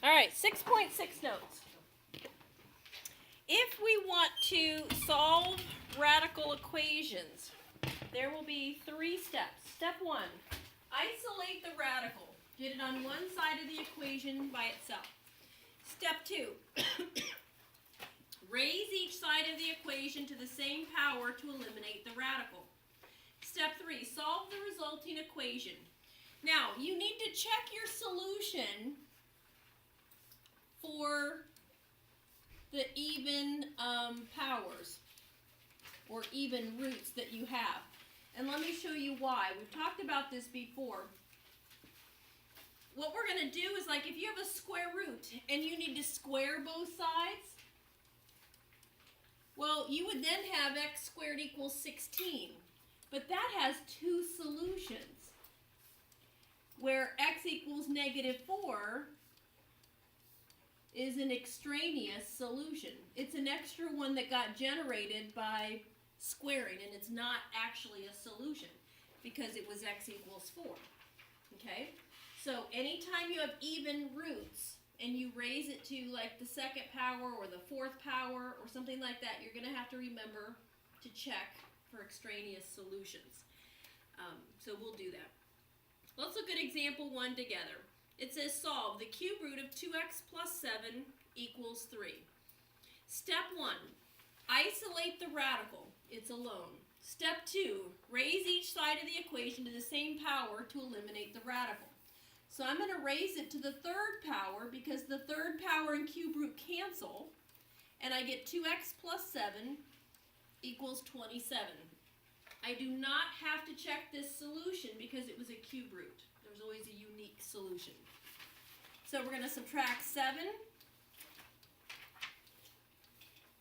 All right, 6.6 notes. If we want to solve radical equations, there will be 3 steps. Step 1, isolate the radical. Get it on one side of the equation by itself. Step 2, raise each side of the equation to the same power to eliminate the radical. Step 3, solve the resulting equation. Now, you need to check your solution for the even powers or even roots that you have. And let me show you why. We've talked about this before. What we're going to do is, like, if you have a square root and you need to square both sides, well, you would then have x squared equals 16. But that has 2 solutions, where x equals -4 is an extraneous solution. It's an extra one that got generated by squaring, and it's not actually a solution because it was x equals 4. Okay? So anytime you have even roots and you raise it to like the 2nd power or the 4th power or something like that, you're going to have to remember to check for extraneous solutions. So we'll do that. Let's look at example 1 together. It says solve the cube root of 2x plus 7 equals 3. Step 1, isolate the radical. It's alone. Step 2, raise each side of the equation to the same power to eliminate the radical. So I'm going to raise it to the 3rd power because the 3rd power and cube root cancel, and I get 2x plus 7 equals 27. I do not have to check this solution because it was a cube root. There's always a unique solution. So we're going to subtract 7,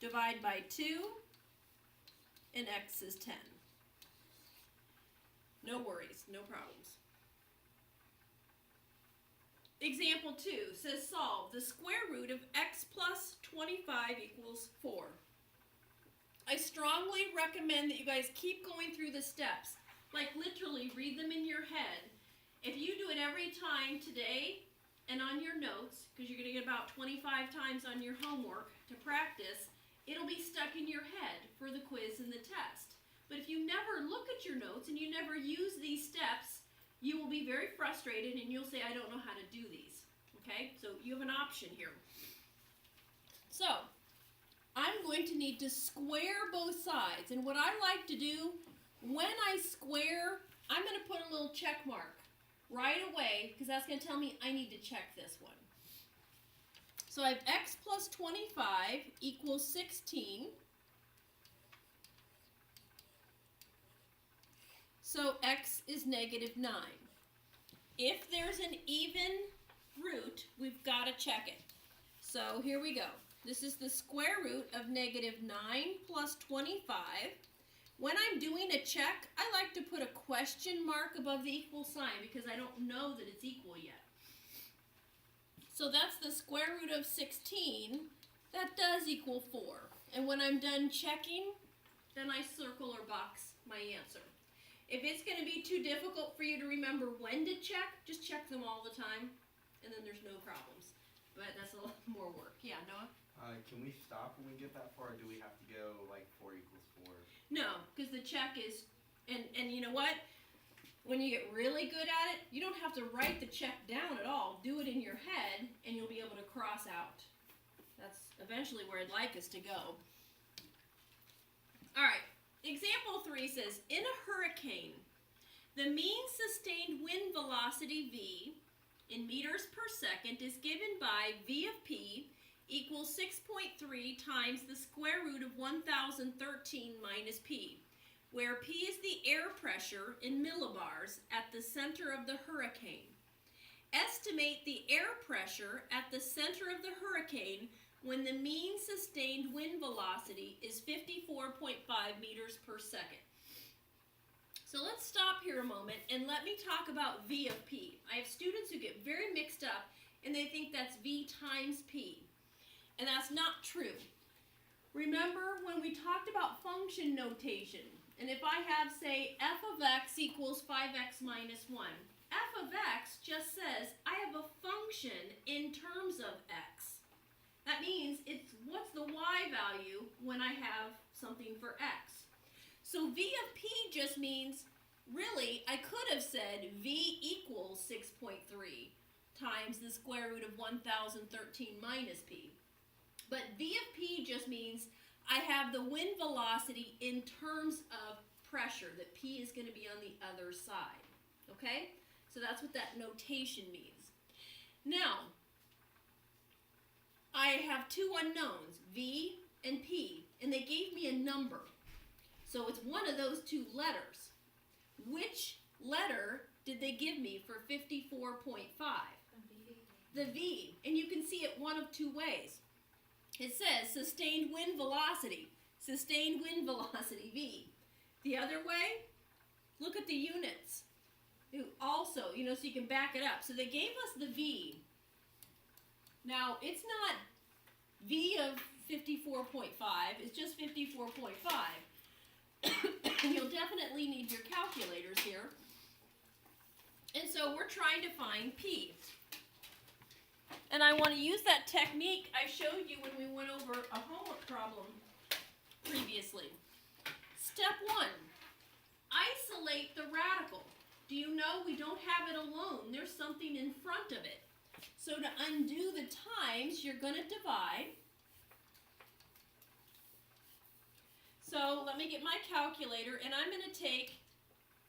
divide by 2, and x is 10. No worries, no problems. Example 2 says solve the square root of x plus 25 equals 4. I strongly recommend that you guys keep going through the steps. Like literally read them in your head. If you do it every time today and on your notes, because you're going to get about 25 times on your homework to practice, it'll be stuck in your head for the quiz and the test. But if you never look at your notes and you never use these steps, you will be very frustrated and you'll say, I don't know how to do these. Okay? So you have an option here. So, I'm going to need to square both sides. And what I like to do, when I square, I'm going to put a little check mark right away because that's going to tell me I need to check this one. So I have x plus 25 equals 16. So x is -9. If there's an even root, we've got to check it. So here we go. This is the square root of -9 plus 25. When I'm doing a check, I like to put a question mark above the equal sign because I don't know that it's equal yet. So that's the square root of 16. That does equal 4. And when I'm done checking, then I circle or box my answer. If it's going to be too difficult for you to remember when to check, just check them all the time, and then there's no problems. But that's a lot more work. Yeah, Noah? Can we stop when we get that far, or do we have to go like 4 equals 4? No, because the check is, and you know what? When you get really good at it, you don't have to write the check down at all. Do it in your head, and you'll be able to cross out. That's eventually where I'd like us to go. All right. Example 3 says, in a hurricane, the mean sustained wind velocity v in meters per second is given by v of p equals 6.3 times the square root of 1013 minus p, where p is the air pressure in millibars at the center of the hurricane. Estimate the air pressure at the center of the hurricane when the mean sustained wind velocity is 54.5 meters per second. So let's stop here a moment and let me talk about v of p. I have students who get very mixed up and they think that's v times p. And that's not true. Remember when we talked about function notation, and if I have, say, f of x equals 5x minus 1, f of x just says I have a function in terms of x. That means it's what's the y value when I have something for x. So v of p just means, really, I could have said v equals 6.3 times the square root of 1013 minus p. But v of p just means I have the wind velocity in terms of pressure, that p is going to be on the other side. Okay? So that's what that notation means. Now, I have two unknowns, v and p, and they gave me a number. So it's one of those two letters. Which letter did they give me for 54.5? The v. And you can see it one of two ways. It says sustained wind velocity. Sustained wind velocity, v. The other way, look at the units. Also, so you can back it up. So they gave us the v. Now, it's not v of 54.5. It's just 54.5. And you'll definitely need your calculators here. And so we're trying to find p. And I want to use that technique I showed you when we went over a homework problem previously. Step 1, isolate the radical. Do you know we don't have it alone? There's something in front of it. So to undo the times, you're going to divide. So let me get my calculator, and I'm going to take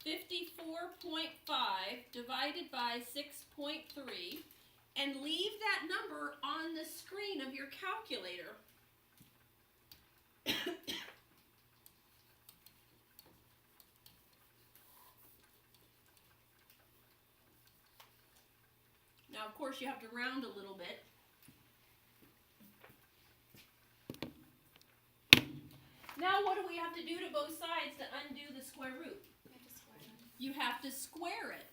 54.5 divided by 6.3 and leave that number on the screen of your calculator. Now, of course, you have to round a little bit. Now, what do we have to do to both sides to undo the square root? You have to square it.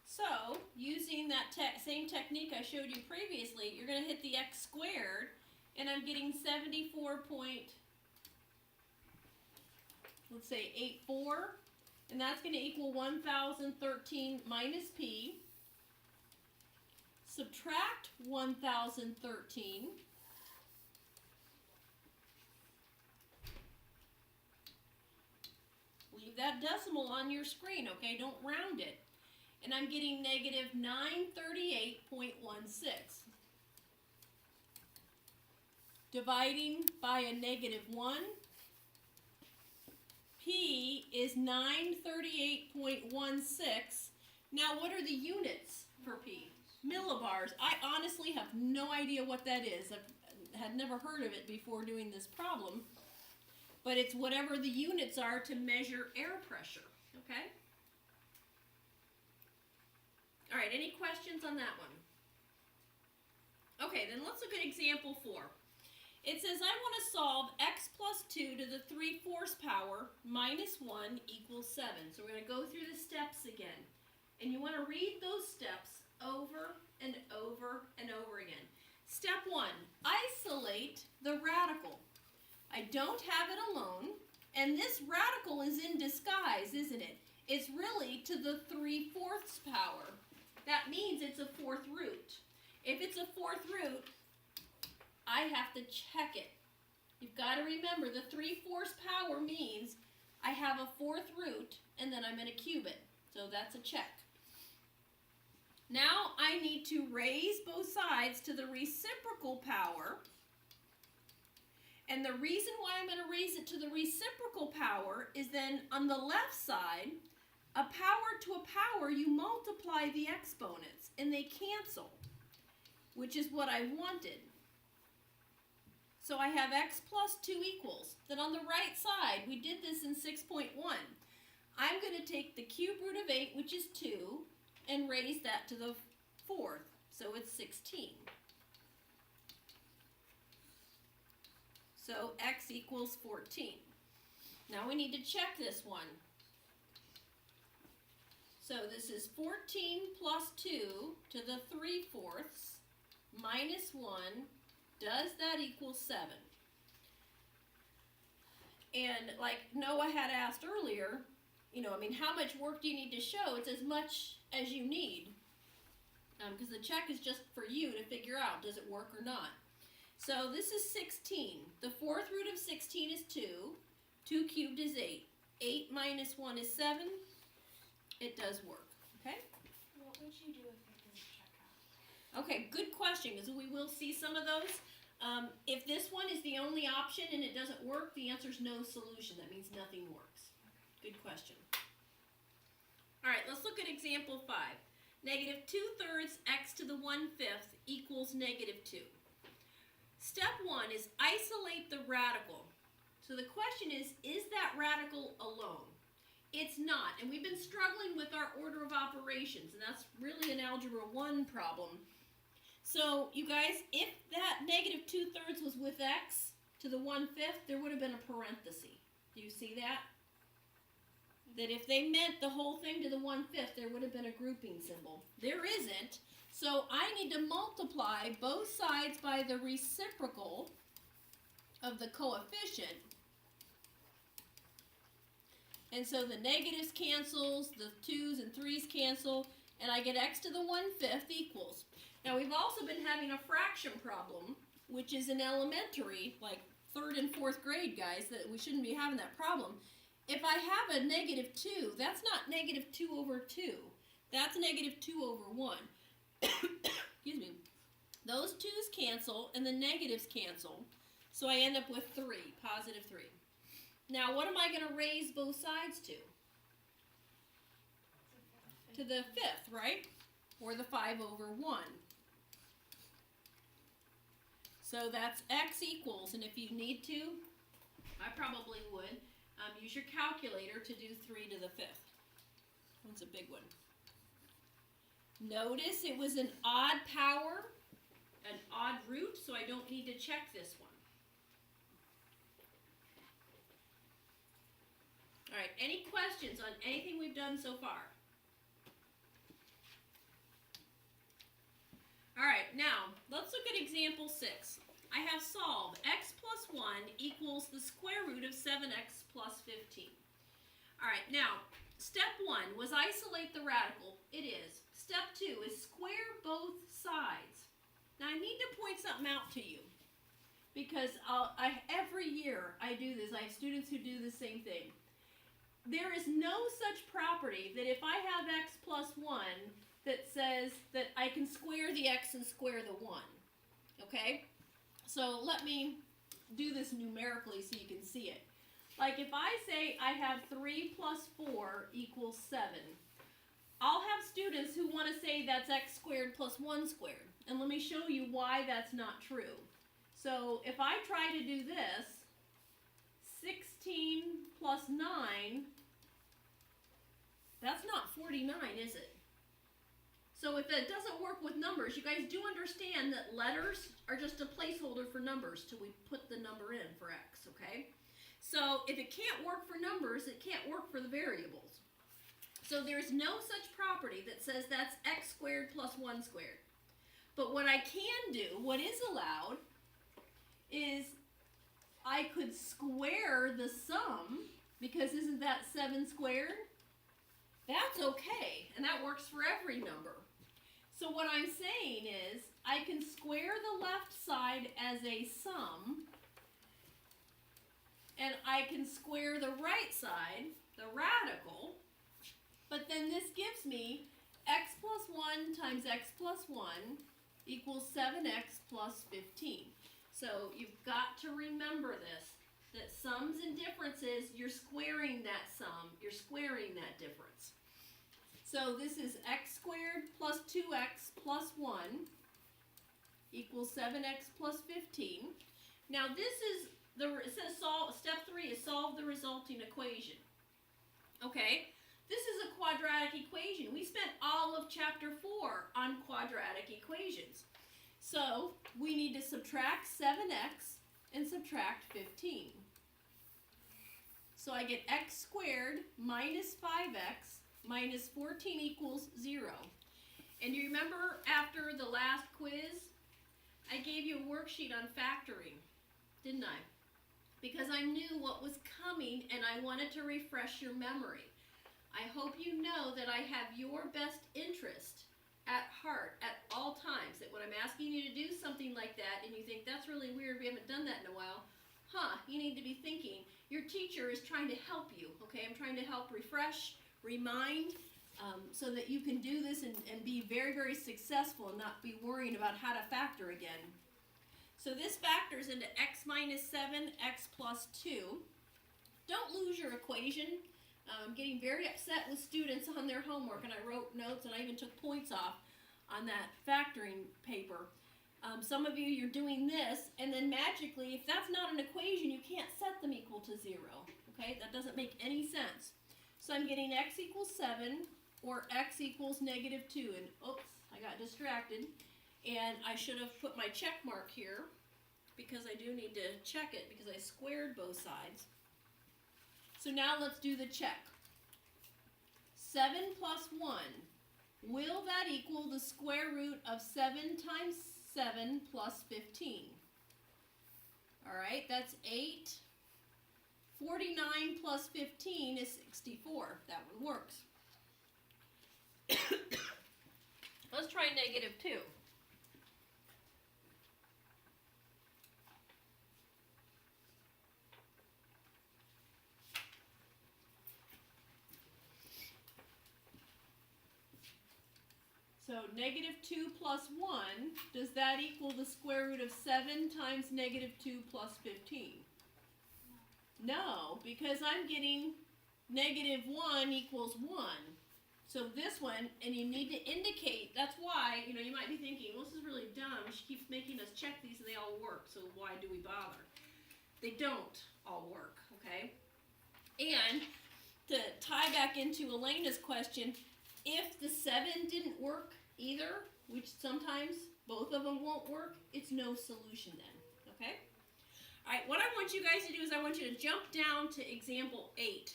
So, using that same technique I showed you previously, you're going to hit the x squared, and I'm getting 84, and that's going to equal 1013 minus p. Subtract 1013. Leave that decimal on your screen, okay? Don't round it. And I'm getting negative 938.16. Dividing by a negative 1. P is 938.16. Now, what are the units for P? Millibars. I honestly have no idea what that is. I had never heard of it before doing this problem. But it's whatever the units are to measure air pressure, okay? All right, any questions on that one? Okay, then let's look at example 4. It says I want to solve x plus 2 to the 3/4 power minus 1 equals 7. So we're going to go through the steps again. And you want to read those steps over and over and over again. Step 1, isolate the radical. I don't have it alone, and this radical is in disguise, isn't it? It's really to the 3/4 power. That means it's a 4th root. If it's a 4th root, I have to check it. You've got to remember the 3/4 power means I have a 4th root, and then I'm going to cube it. So that's a check. Now I need to raise both sides to the reciprocal power. And the reason why I'm going to raise it to the reciprocal power is then on the left side, a power to a power, you multiply the exponents and they cancel, which is what I wanted. So I have x plus 2 equals. Then on the right side, we did this in 6.1. I'm going to take the cube root of 8, which is 2, and raise that to the 4th. So it's 16. So x equals 14. Now we need to check this one. So this is 14 plus 2 to the 3/4 minus 1. Does that equal 7? And like Noah had asked earlier, you know, I mean, how much work do you need to show? It's as much as you need. Because the check is just for you to figure out, does it work or not? So this is 16. The fourth root of 16 is 2. 2 cubed is 8. 8 minus 1 is 7. It does work, okay? What would you do if it didn't check out? Okay, good question, because we will see some of those. If this one is the only option and it doesn't work, the answer is no solution. That means nothing works. Good question. All right, let's look at example 5. Negative 2/3 x to the 1/5 equals negative 2. Step 1 is isolate the radical. So the question is that radical alone? It's not, and we've been struggling with our order of operations, and that's really an Algebra 1 problem. So, you guys, if that negative 2/3 was with x to the 1/5, there would have been a parenthesis. Do you see that? That if they meant the whole thing to the 1/5, there would have been a grouping symbol. There isn't, so I need to multiply both sides by the reciprocal of the coefficient. And so the negatives cancels, the 2's and 3's cancel, and I get x to the 1/5 equals. Now we've also been having a fraction problem, which is in elementary, like 3rd and 4th grade, guys, that we shouldn't be having that problem. If I have a negative 2, that's not negative 2 over 2. That's negative 2 over 1. Excuse me. Those 2's cancel and the negatives cancel, so I end up with 3, positive 3. Now, what am I going to raise both sides to? To the 5th, right? Or the 5 over 1. So that's x equals, and if you need to, I probably would, use your calculator to do 3 to the 5th. That's a big one. Notice it was an odd power, an odd root, so I don't need to check this one. All right, any questions on anything we've done so far? All right, now, let's look at example 6. I have solved x plus 1 equals the square root of 7x plus 15. All right, now, step 1 was isolate the radical. It is. Step 2 is square both sides. Now, I need to point something out to you, because every year I do this. I have students who do the same thing. There is no such property that if I have x plus 1 that says that I can square the x and square the 1. Okay? So let me do this numerically so you can see it. Like if I say I have 3 plus 4 equals 7, I'll have students who want to say that's x squared plus 1 squared. And let me show you why that's not true. So if I try to do this, 16 plus 9, that's not 49, is it? So if it doesn't work with numbers, you guys do understand that letters are just a placeholder for numbers till we put the number in for x, okay? So if it can't work for numbers, it can't work for the variables. So there's no such property that says that's x squared plus 1 squared. But what I can do, what is allowed, is I could square the sum, because isn't that 7 squared? That's okay, and that works for every number. So what I'm saying is, I can square the left side as a sum, and I can square the right side, the radical, but then this gives me x plus 1 times x plus 1 equals 7x plus 15. So you've got to remember this, that sums and differences, you're squaring that sum, you're squaring that difference. So this is x squared plus 2x plus 1 equals 7x plus 15. Now this is, it says solve, step 3 is solve the resulting equation. Okay, this is a quadratic equation. We spent all of chapter 4 on quadratic equations. So we need to subtract 7x and subtract 15. So I get x squared minus 5x minus 14 equals 0. And you remember after the last quiz, I gave you a worksheet on factoring, didn't I? Because I knew what was coming and I wanted to refresh your memory. I hope you know that I have your best interest at heart at all times. That when I'm asking you to do something like that and you think that's really weird, we haven't done that in a while, you need to be thinking your teacher is trying to help you, okay? I'm trying to help refresh, remind, so that you can do this and be very, very successful and not be worrying about how to factor again. So this factors into x minus 7, x plus 2. Don't lose your equation. I'm getting very upset with students on their homework, and I wrote notes and I even took points off on that factoring paper. Some of you, you're doing this, and then magically, if that's not an equation, you can't set them equal to 0. Okay, that doesn't make any sense. So I'm getting x equals 7 or x equals negative 2, and oops, I got distracted, and I should have put my check mark here because I do need to check it because I squared both sides. So now let's do the check. 7 plus 1. Will that equal the square root of 7 times 7 plus 15? Alright, that's 8. 49 plus 15 is 64. That one works. Let's try negative 2. So negative 2 plus 1, does that equal the square root of 7 times negative 2 plus 15? No, because I'm getting negative 1 equals 1. So this one, and you need to indicate, that's why, you might be thinking, well, this is really dumb. She keeps making us check these and they all work, so why do we bother? They don't all work, okay? And to tie back into Elena's question, if the 7 didn't work either, which sometimes both of them won't work, it's no solution then, okay? All right, what I want you guys to do is I want you to jump down to example 8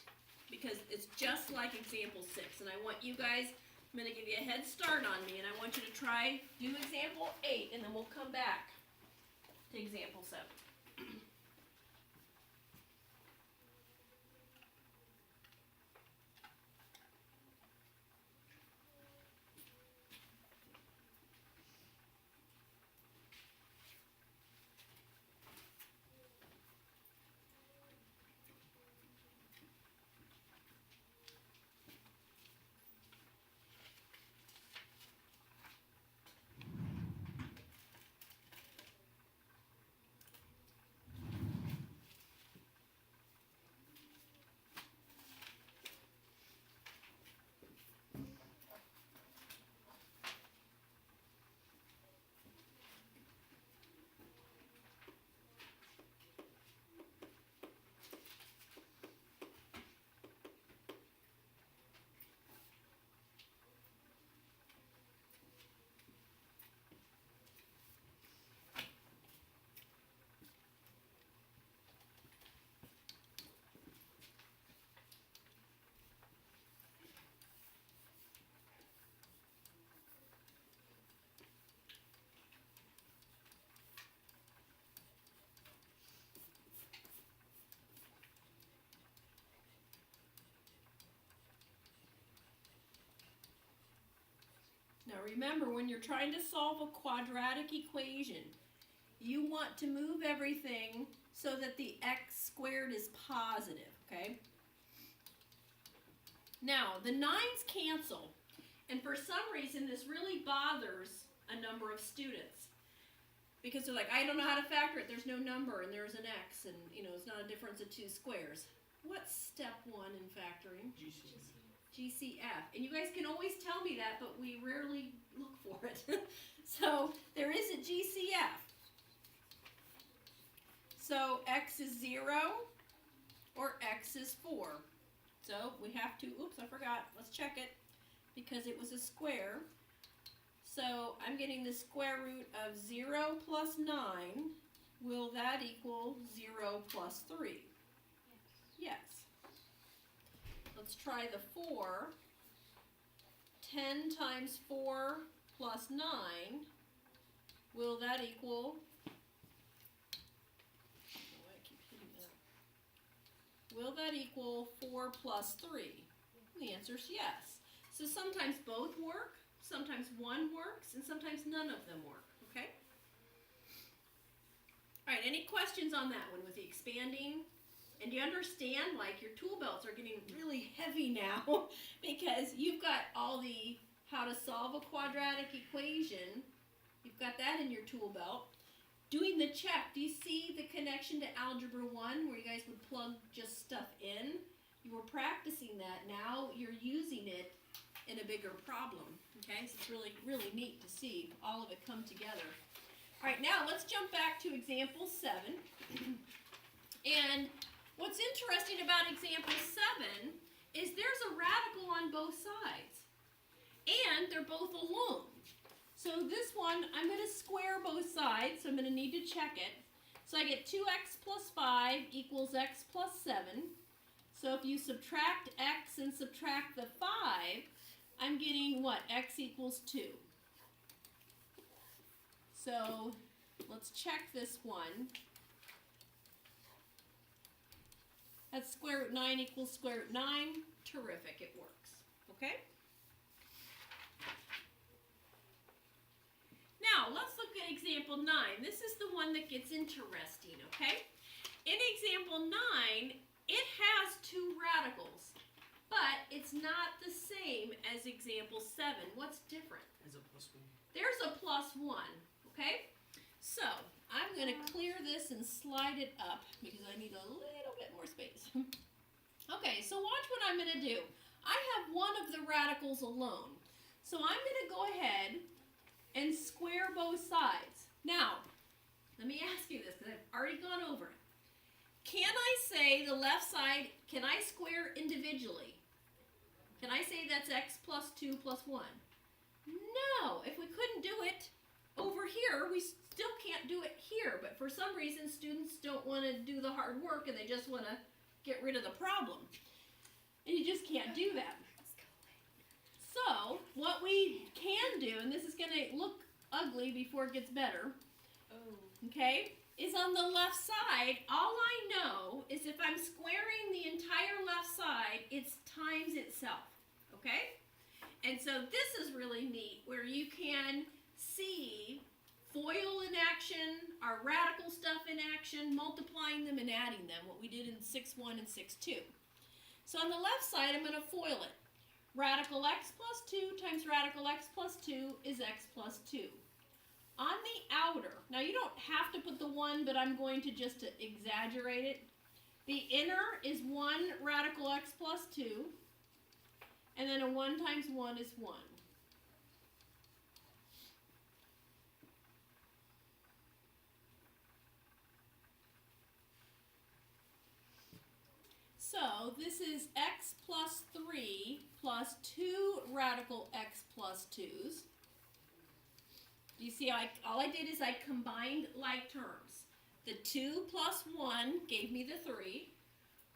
because it's just like example 6. And I want you guys, I'm going to give you a head start on me, and I want you to do example 8, and then we'll come back to example 7. Now remember, when you're trying to solve a quadratic equation, you want to move everything so that the x squared is positive, okay? Now, the 9's cancel, and for some reason this really bothers a number of students. Because they're like, I don't know how to factor it, there's no number, and there's an x, and it's not a difference of 2 squares. What's step 1 in factoring? GCF. And you guys can always tell me that, but we rarely look for it. So there is a GCF. So x is 0 or x is 4. So we have to, oops, I forgot, let's check it because it was a square. So I'm getting the square root of 0 plus 9. Will that equal 0 plus 3? Yes. Let's try the 4. 10 times 4 plus 9. Will that equal? Oh, I keep hitting that. Will that equal 4 plus 3? The answer is yes. So sometimes both work, sometimes one works, and sometimes none of them work, okay? All right, any questions on that one with the expanding? And do you understand, like, your tool belts are getting really heavy now because you've got all the how to solve a quadratic equation. You've got that in your tool belt. Doing the check, do you see the connection to Algebra 1 where you guys would plug just stuff in? You were practicing that. Now you're using it in a bigger problem, okay? So it's really, really neat to see all of it come together. All right, now let's jump back to example 7. And what's interesting about example 7 is there's a radical on both sides. And they're both alone. So this one, I'm going to square both sides, so I'm going to need to check it. So I get 2x plus 5 equals x plus 7. So if you subtract x and subtract the 5, I'm getting what? X equals 2. So let's check this one. That's square root 9 equals square root 9. Terrific, it works. Okay? Now, let's look at example 9. This is the one that gets interesting, okay? In example 9, it has two radicals, but it's not the same as example 7. What's different? Is it plus 1? There's a plus 1, okay? So, I'm going to clear this and slide it up because I need a little bit more space. Okay, so watch what I'm going to do. I have one of the radicals alone. So I'm going to go ahead and square both sides. Now, let me ask you this because I've already gone over it. Can I say the left side, can I square individually? Can I say that's x plus 2 plus 1? No, if we couldn't do it over here, we still can't do it here. But for some reason, students don't want to do the hard work and they just want to get rid of the problem. And you just can't do that. So, what we can do, and this is going to look ugly before it gets better, okay, is on the left side, all I know is if I'm squaring the entire left side, it's times itself, okay? And so this is really neat, where you can see FOIL in action, our radical stuff in action, multiplying them and adding them, what we did in 6.1 and 6.2. So on the left side, I'm going to FOIL it. Radical x plus 2 times radical x plus 2 is x plus 2. On the outer, now you don't have to put the 1, but I'm going to just exaggerate it. The inner is 1 radical x plus 2, and then a 1 times 1 is 1. So this is x plus 3 plus 2 radical x plus 2's. You see, all I did is I combined like terms. The 2 plus 1 gave me the 3.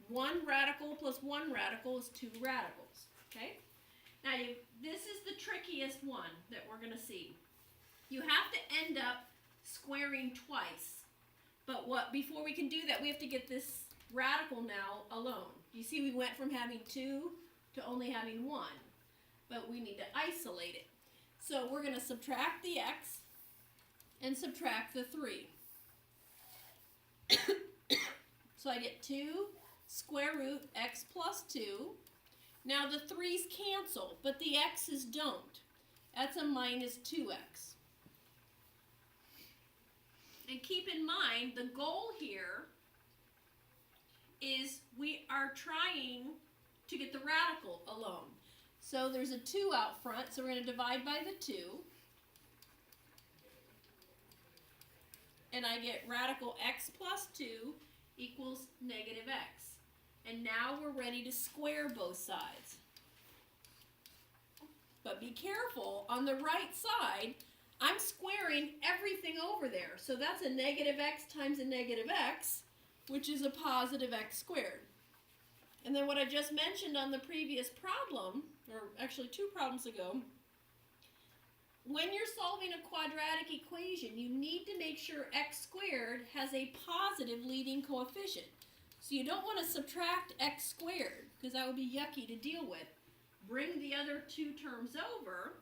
1 radical plus 1 radical is 2 radicals. Okay? Now, this is the trickiest one that we're going to see. You have to end up squaring twice. But before we can do that, we have to get this radical now alone. You see, we went from having 2 to only having 1. But we need to isolate it. So we're going to subtract the x and subtract the 3. So I get 2 square root x plus 2. Now the 3's cancel, but the x's don't. That's a minus 2x. And keep in mind, the goal here is we are trying to get the radical alone. So there's a 2 out front, so we're going to divide by the 2. And I get radical x plus 2 equals negative x. And now we're ready to square both sides. But be careful, on the right side, I'm squaring everything over there. So that's a negative x times a negative x, which is a positive x squared. And then what I just mentioned on the previous problem, or actually 2 problems ago, when you're solving a quadratic equation, you need to make sure x squared has a positive leading coefficient. So you don't want to subtract x squared, because that would be yucky to deal with. bring the other two terms over,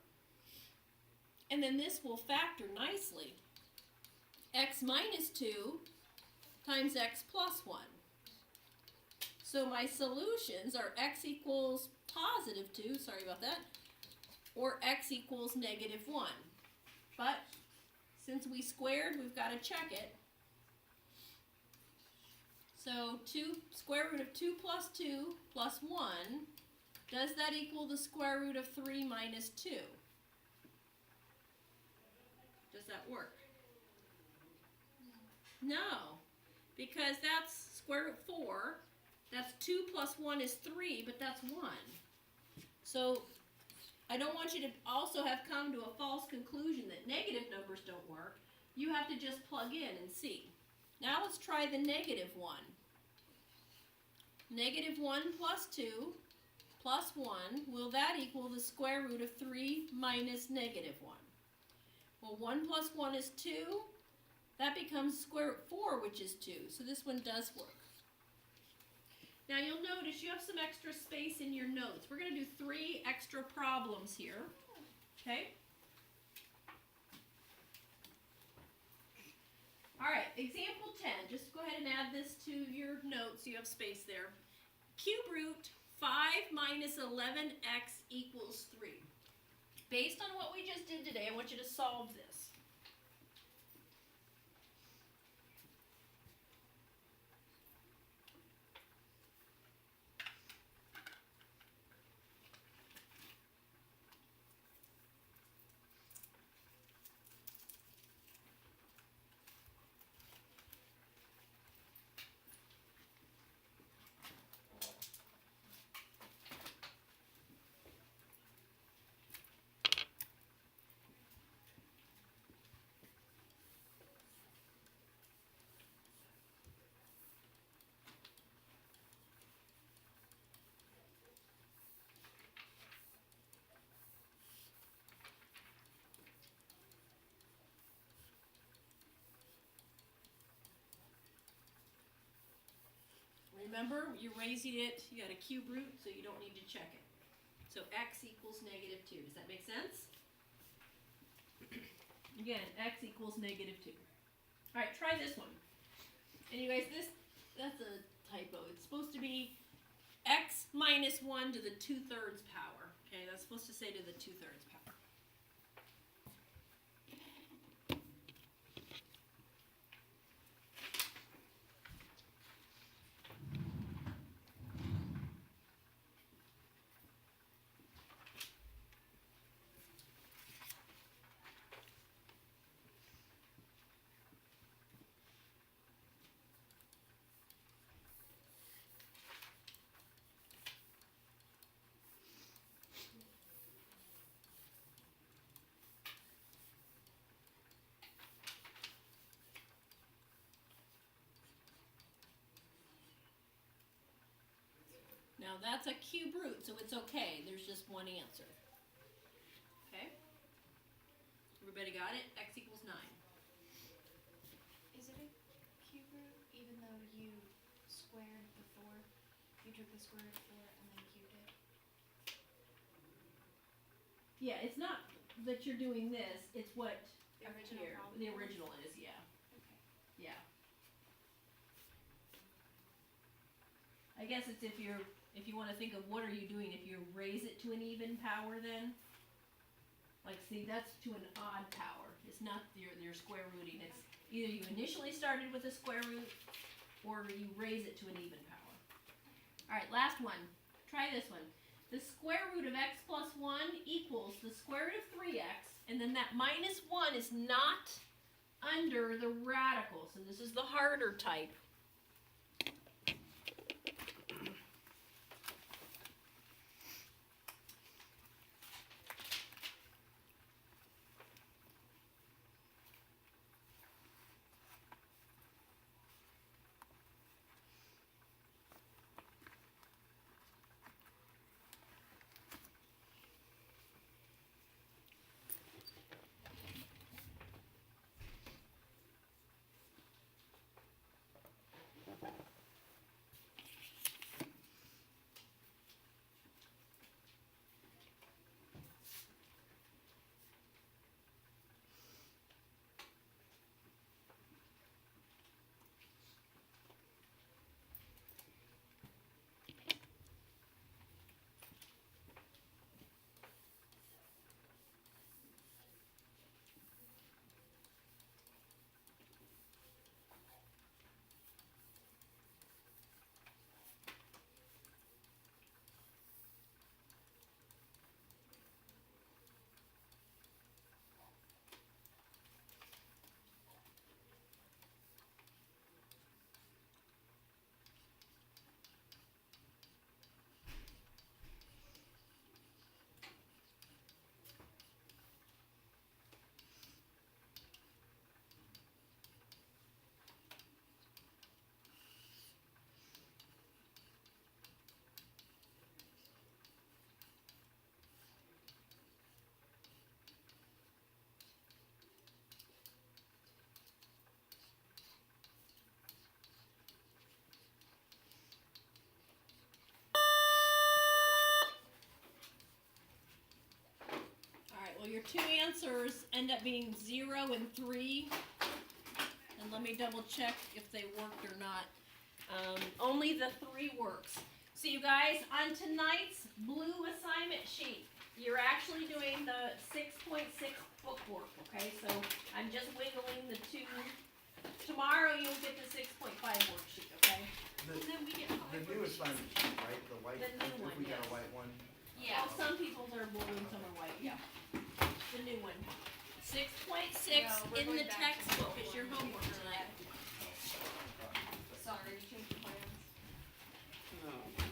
and then this will factor nicely. X minus 2 times x plus 1. So my solutions are x equals positive 2, sorry about that, or x equals negative 1. But since we squared, we've got to check it. So square root of 2 plus 2 plus 1, does that equal the square root of 3 minus 2? Does that work? No, because that's square root 4. That's 2 plus 1 is 3, but that's 1. So I don't want you to also have come to a false conclusion that negative numbers don't work. You have to just plug in and see. Now let's try the negative 1. Negative 1 plus 2 plus 1, will that equal the square root of 3 minus negative 1? Well, 1 plus 1 is 2. That becomes square root 4, which is 2. So this one does work. Now you'll notice you have some extra space in your notes. We're going to do 3 extra problems here. Okay? Alright, example 10. Just go ahead and add this to your notes so you have space there. Cube root 5 minus 11x equals 3. Based on what we just did today, I want you to solve this. Remember, you're raising it, you got a cube root, so you don't need to check it. So x equals negative 2. Does that make sense? Again, x equals negative 2. Alright, try this one. And you guys, that's a typo. It's supposed to be x minus 1 to the 2/3 power. Okay, that's supposed to say to the 2/3 power. Now that's a cube root, so it's okay. There's just one answer. Okay? Everybody got it? X equals 9. Is it a cube root even though you squared the 4? You took the square root of 4 and then cubed it? Yeah, it's not that you're doing this, it's what The original problem? the original is, yeah. Okay. Yeah. I guess it's if you want to think of what are you doing, if you raise it to an even power then, like see that's to an odd power. It's not your square rooting. It's either you initially started with a square root or you raise it to an even power. Alright, last one. Try this one. The square root of x plus 1 equals the square root of 3x, and then that minus 1 is not under the radical. So this is the harder type. two answers end up being 0 and 3. And let me double check if they worked or not. Only the 3 works. So you guys, on tonight's blue assignment sheet, you're actually doing the 6.6 bookwork, okay? So I'm just wiggling the 2. Tomorrow you'll get the 6.5 worksheet, okay? And then we get The new assignment sheet, right? The white, The new one, if we got yes. a white one. Yeah. Well, some people's are blue and some are white, yeah. The new one. 6.6 No, we're in going the back to textbook the is your one. homework tonight. Sorry, change the plans. No.